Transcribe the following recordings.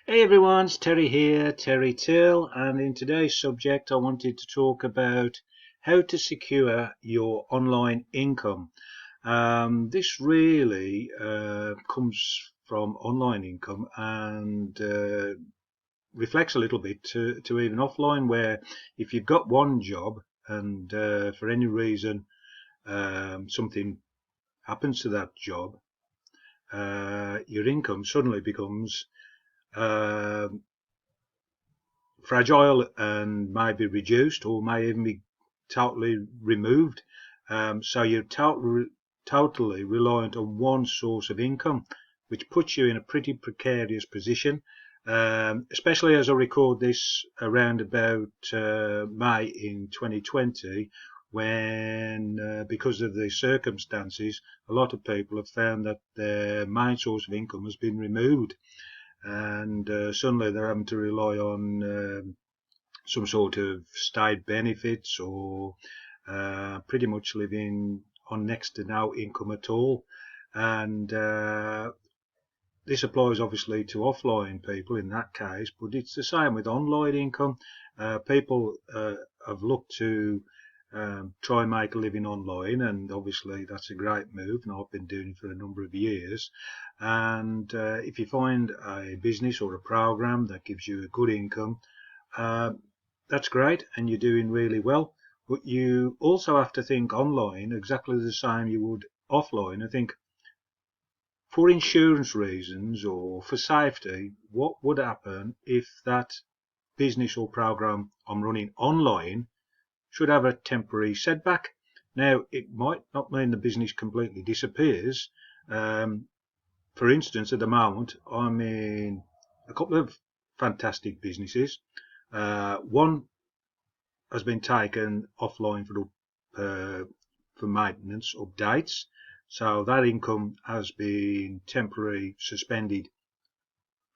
Hey everyone, it's Terry here, Terry Till, and in today's subject I wanted to talk about how to secure your online income. This really comes from online income and reflects a little bit to even offline, where if you've got one job and for any reason something happens to that job, your income suddenly becomes uh, fragile and may be reduced or may even be totally removed. So you're totally reliant on one source of income, which puts you in a pretty precarious position. Especially as I record this around about May in 2020, when because of the circumstances, a lot of people have found that their main source of income has been removed, and suddenly they're having to rely on some sort of state benefits, or pretty much living on next to no income at all. And this applies obviously to offline people in that case, but it's the same with online income. People have looked to try and make a living online, and obviously that's a great move, and I've been doing it for a number of years. And if you find a business or a program that gives you a good income, uh, that's great, and you're doing really well. But you also have to think online exactly the same you would offline. I think for insurance reasons or for safety, what would happen if that business or program I'm running online should have a temporary setback? Now, it might not mean the business completely disappears. For instance, at the moment, I'm in a couple of fantastic businesses. One has been taken offline for maintenance updates, so that income has been temporarily suspended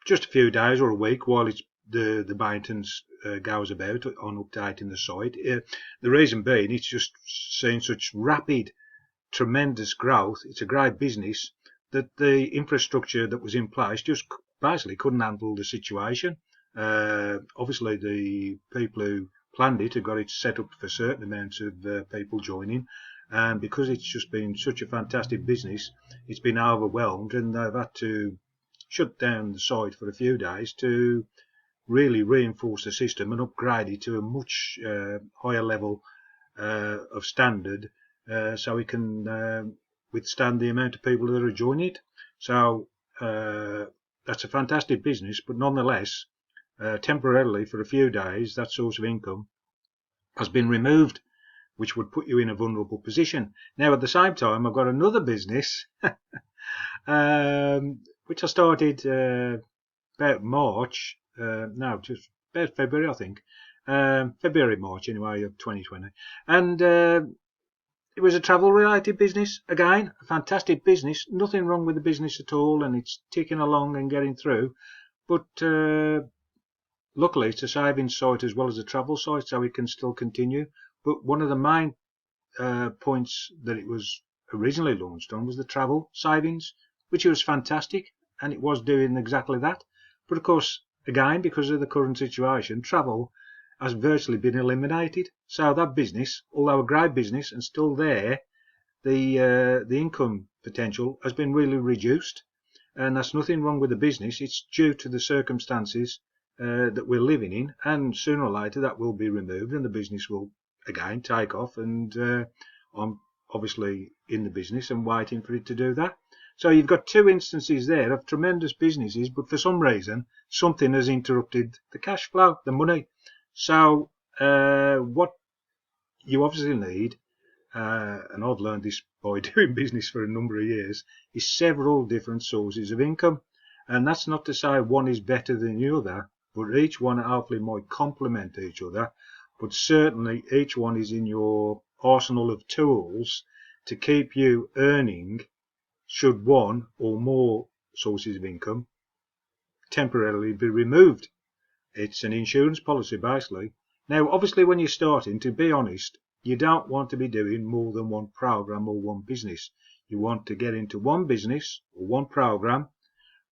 just a few days or a week while the maintenance goes about on updating the site. The reason being, it's just seen such rapid, tremendous growth. It's a great business that the infrastructure that was in place just basically couldn't handle the situation. Obviously, the people who planned it have got it set up for certain amounts of people joining, and because it's just been such a fantastic business, it's been overwhelmed, and they've had to shut down the site for a few days to really reinforce the system and upgrade it to a much higher level of standard, so it can withstand the amount of people that are joining it. So that's a fantastic business, but nonetheless, temporarily for a few days, that source of income has been removed, which would put you in a vulnerable position. Now, at the same time, I've got another business which I started about March, no, just about February, I think. February, March, anyway, of 2020. And it was a travel related business. Again, a fantastic business. Nothing wrong with the business at all, and it's ticking along and getting through. But luckily, it's a savings site as well as a travel site, so it can still continue. But one of the main points that it was originally launched on was the travel savings, which was fantastic, and it was doing exactly that. But of course, again, because of the current situation, travel has virtually been eliminated. So that business, although a great business and still there, the income potential has been really reduced, and that's nothing wrong with the business. It's due to the circumstances that we're living in, and sooner or later that will be removed, and the business will again take off. And I'm obviously in the business and waiting for it to do that. So you've got two instances there of tremendous businesses, but for some reason something has interrupted the cash flow, the money. So what you obviously need, and I've learned this by doing business for a number of years, is several different sources of income. And that's not to say one is better than the other, but each one hopefully might complement each other. But certainly each one is in your arsenal of tools to keep you earning should one or more sources of income temporarily be removed. It's an insurance policy, basically. Now, obviously, when you're starting, to be honest, you don't want to be doing more than one program or one business. You want to get into one business or one program,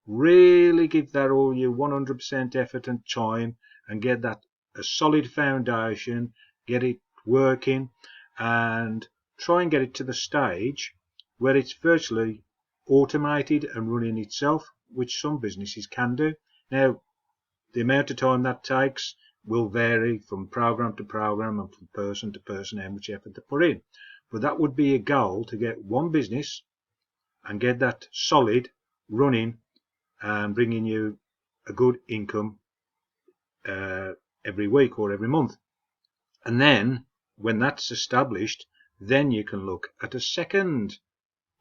really give that all your 100% effort and time and get that a solid foundation, get it working, and try and get it to the stage where it's virtually automated and running itself, which some businesses can do. Now, the amount of time that takes will vary from program to program and from person to person how much effort they put in. But that would be a goal, to get one business and get that solid running and bringing you a good income every week or every month. And then when that's established, then you can look at a second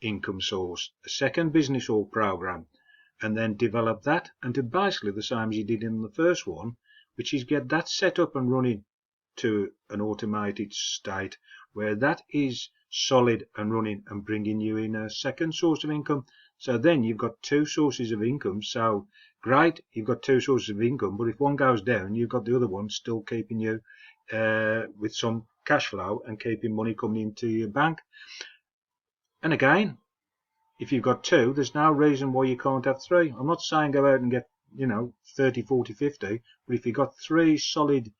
income source, a second business or program, and then develop that and do basically the same as you did in the first one, which is get that set up and running to an automated state where that is solid and running and bringing you in a second source of income. So then you've got two sources of income. So great, you've got two sources of income, but if one goes down, you've got the other one still keeping you with some cash flow and keeping money coming into your bank. And again, if you've got two, there's no reason why you can't have three. I'm not saying go out and get, 30, 40, 50, but if you've got three solid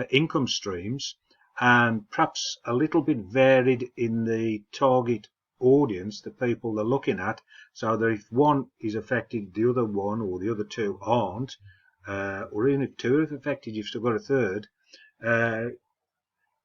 income streams and perhaps a little bit varied in the target audience, the people they're looking at, so that if one is affected, the other one or the other two aren't, or even if two are affected, you've still got a third,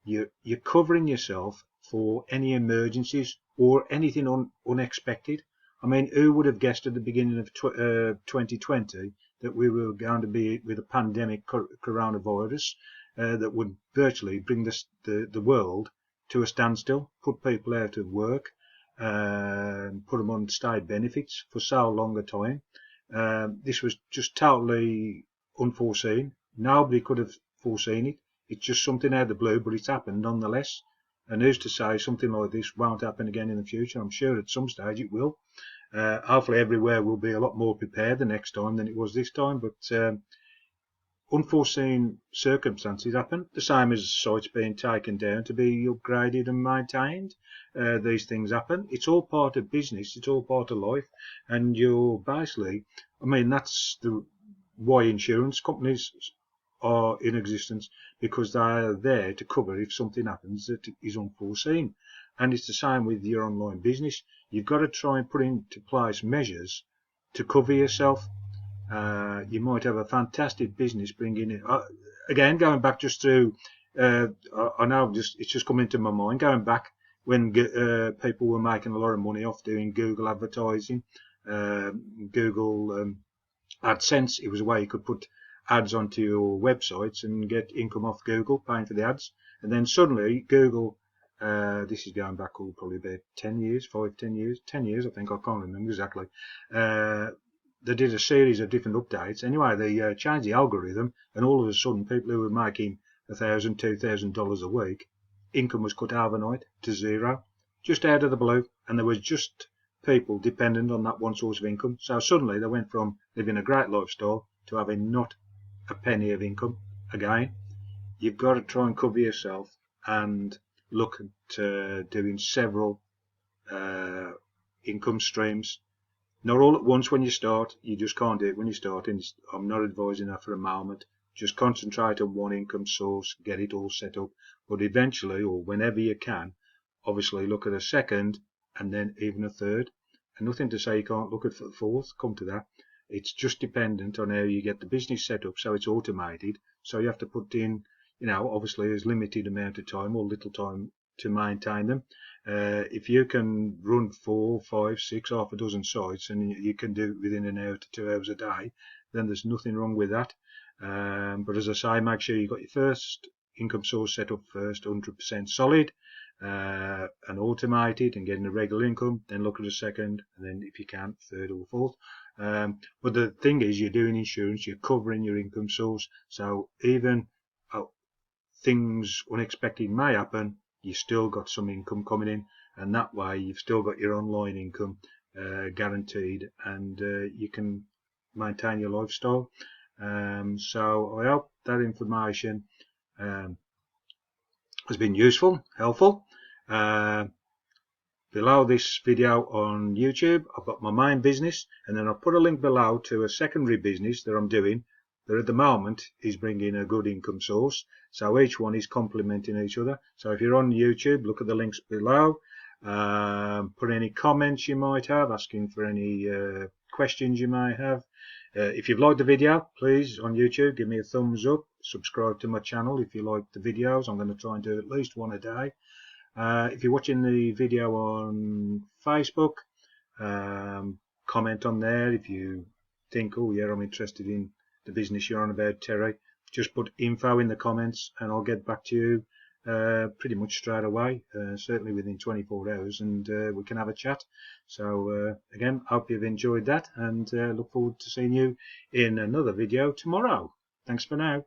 you're covering yourself for any emergencies or anything unexpected. I mean, who would have guessed at the beginning of 2020 that we were going to be with a pandemic coronavirus that would virtually bring the world to a standstill, put people out of work, put them on state benefits for so long a time. This was just totally unforeseen. Nobody could have foreseen it. It's just something out of the blue, but it's happened nonetheless. And who's to say something like this won't happen again in the future? I'm sure at some stage it will. Hopefully everywhere will be a lot more prepared the next time than it was this time, but unforeseen circumstances happen, the same as sites being taken down to be upgraded and maintained. These things happen. It's all part of business, it's all part of life, and you're basically, that's why insurance companies are in existence, because they are there to cover if something happens that is unforeseen. And it's the same with your online business. You've got to try and put into place measures to cover yourself. You might have a fantastic business bringing in, again, going back just through, I know it's just come into my mind, going back when people were making a lot of money off doing Google advertising, Google AdSense. It was a way you could put ads onto your websites and get income off Google, paying for the ads. And then suddenly Google, this is going back probably about 10 years, 10 years, I think, I can't remember exactly. They did a series of different updates. Anyway, they changed the algorithm, and all of a sudden people who were making $1,000, $2,000 a week, income was cut overnight to zero, just out of the blue. And there was just people dependent on that one source of income. So suddenly they went from living a great lifestyle to having not a penny of income. Again, you've got to try and cover yourself and look at doing several income streams. Not all at once when you start. You just can't do it when you start. And I'm not advising that for a moment. Just concentrate on one income source, get it all set up. But eventually, or whenever you can, obviously look at a second and then even a third. And nothing to say you can't look at the fourth, come to that. It's just dependent on how you get the business set up so it's automated. So you have to put in, obviously there's limited amount of time or little time to maintain them. If you can run 4, 5, 6, half a dozen sites and you can do it within an hour to 2 hours a day, then there's nothing wrong with that. But as I say, make sure you've got your first income source set up first, 100% solid, and automated and getting a regular income. Then look at a second, and then if you can, third or fourth. But the thing is, you're doing insurance, you're covering your income source, so even things unexpected may happen, you still got some income coming in, and that way you've still got your online income guaranteed, and you can maintain your lifestyle. So I hope that information has been useful, helpful. below this video on YouTube, I've got my main business, and then I'll put a link below to a secondary business that I'm doing that at the moment is bringing a good income source. So each one is complementing each other. So if you're on YouTube, look at the links below. Put any comments you might have, asking for any questions you might have. If you've liked the video, please, on YouTube, give me a thumbs up. Subscribe to my channel if you like the videos. I'm going to try and do at least one a day. If you're watching the video on Facebook, comment on there. If you think, oh yeah, I'm interested in the business you're on about, Terry, just put info in the comments and I'll get back to you pretty much straight away, certainly within 24 hours, and we can have a chat. So again, hope you've enjoyed that, and look forward to seeing you in another video tomorrow. Thanks for now.